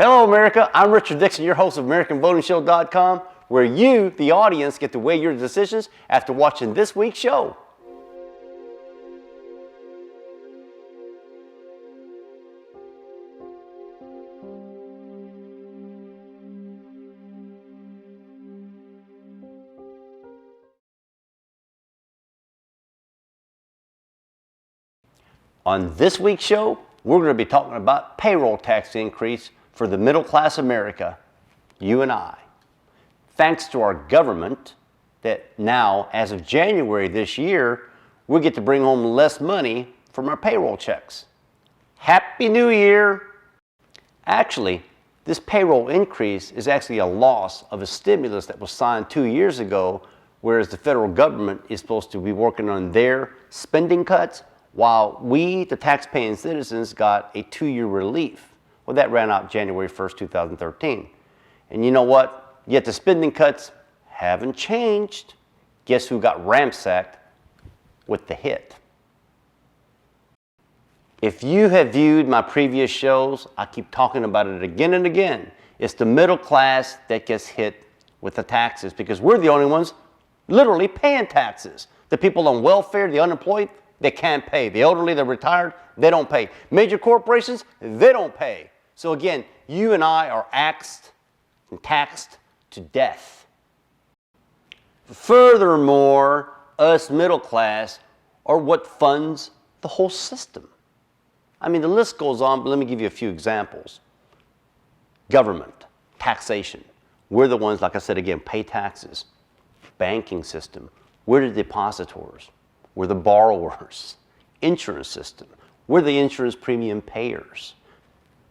Hello, America. I'm Richard Dixon, your host of AmericanVotingShow.com, where you, the audience, get to weigh your decisions after watching this week's show. On this week's show, we're going to be talking about payroll tax increase for the middle class America, you and I. Thanks to our government that now, as of January this year, we get to bring home less money from our payroll checks. Happy New Year! Actually, this payroll increase is actually a loss of a stimulus that was signed 2 years ago, whereas the federal government is supposed to be working on their spending cuts, while we, the tax-paying citizens, got a 2-year relief. Well, that ran out January 1st, 2013. And you know what? Yet the spending cuts haven't changed. Guess who got ramsacked with the hit? If you have viewed my previous shows, I keep talking about it again and again. It's the middle class that gets hit with the taxes because we're the only ones literally paying taxes. The people on welfare, the unemployed, they can't pay. The elderly, the retired, they don't pay. Major corporations, they don't pay. So again, you and I are axed and taxed to death. Furthermore, us middle class are what funds the whole system. I mean, the list goes on, but let me give you a few examples. Government, taxation. We're the ones, like I said again, pay taxes. Banking system. We're the depositors. We're the borrowers. Insurance system. We're the insurance premium payers.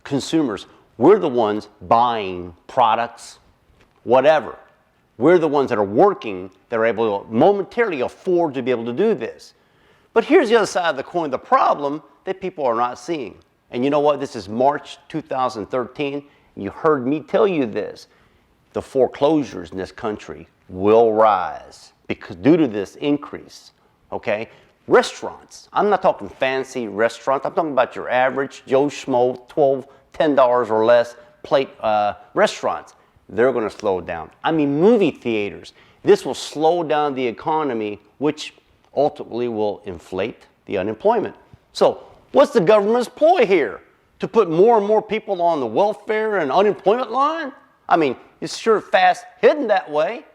Consumers. We're the ones buying products, whatever. We're the ones that are working, that are able to momentarily afford to be able to do this. But here's the other side of the coin, the problem that people are not seeing. And you know what? This is March 2013. You heard me tell you this. The foreclosures in this country will rise because due to this increase. Okay? Restaurants. I'm not talking fancy restaurants. I'm talking about your average Joe Schmo, $10 or less plate restaurants. They're going to slow down. I mean, movie theaters. This will slow down the economy, which ultimately will inflate the unemployment. So, what's the government's ploy here? To put more and more people on the welfare and unemployment line? I mean, it's sure fast hidden that way.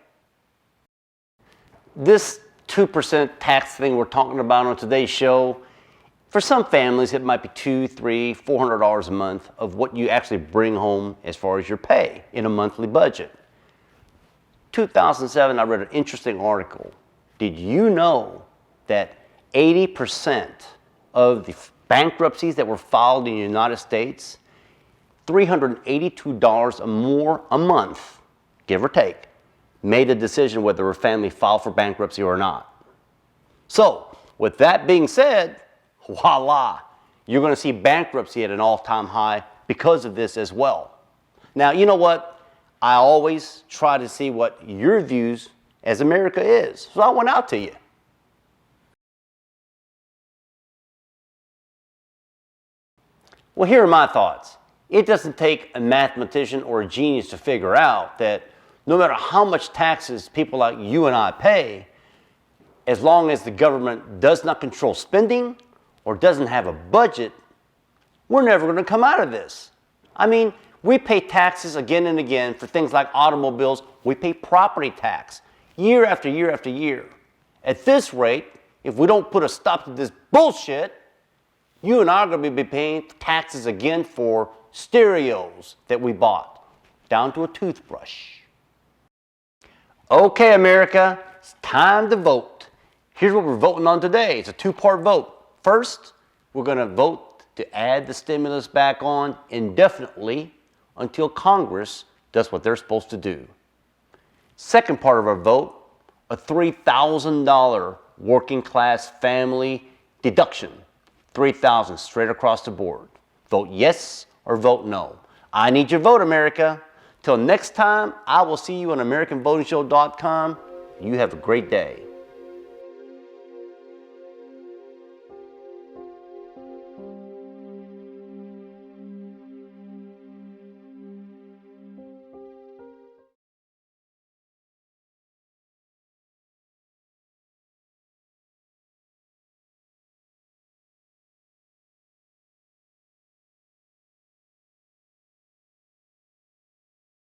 This 2% tax thing we're talking about on today's show, for some families it might be $200, $300, $400 a month of what you actually bring home as far as your pay in a monthly budget. 2007, I read an interesting article. Did you know that 80% of the bankruptcies that were filed in the United States, $382 or more a month, give or take, made a decision whether a family filed for bankruptcy or not. So, with that being said, voila, you're going to see bankruptcy at an all-time high because of this as well. Now, you know what? I always try to see what your views as America is. So I went out to you. Well, here are my thoughts. It doesn't take a mathematician or a genius to figure out that no matter how much taxes people like you and I pay, as long as the government does not control spending or doesn't have a budget, we're never going to come out of this. I mean, we pay taxes again and again for things like automobiles. We pay property tax year after year after year. At this rate, if we don't put a stop to this bullshit, you and I are going to be paying taxes again for stereos that we bought, down to a toothbrush. Okay, America, it's time to vote. Here's what we're voting on today. It's a two-part vote. First, we're going to vote to add the stimulus back on indefinitely until Congress does what they're supposed to do. Second part of our vote, a $3,000 working class family deduction. $3,000 straight across the board. Vote yes or vote no. I need your vote, America. Till next time, I will see you on AmericanVotingShow.com. You have a great day.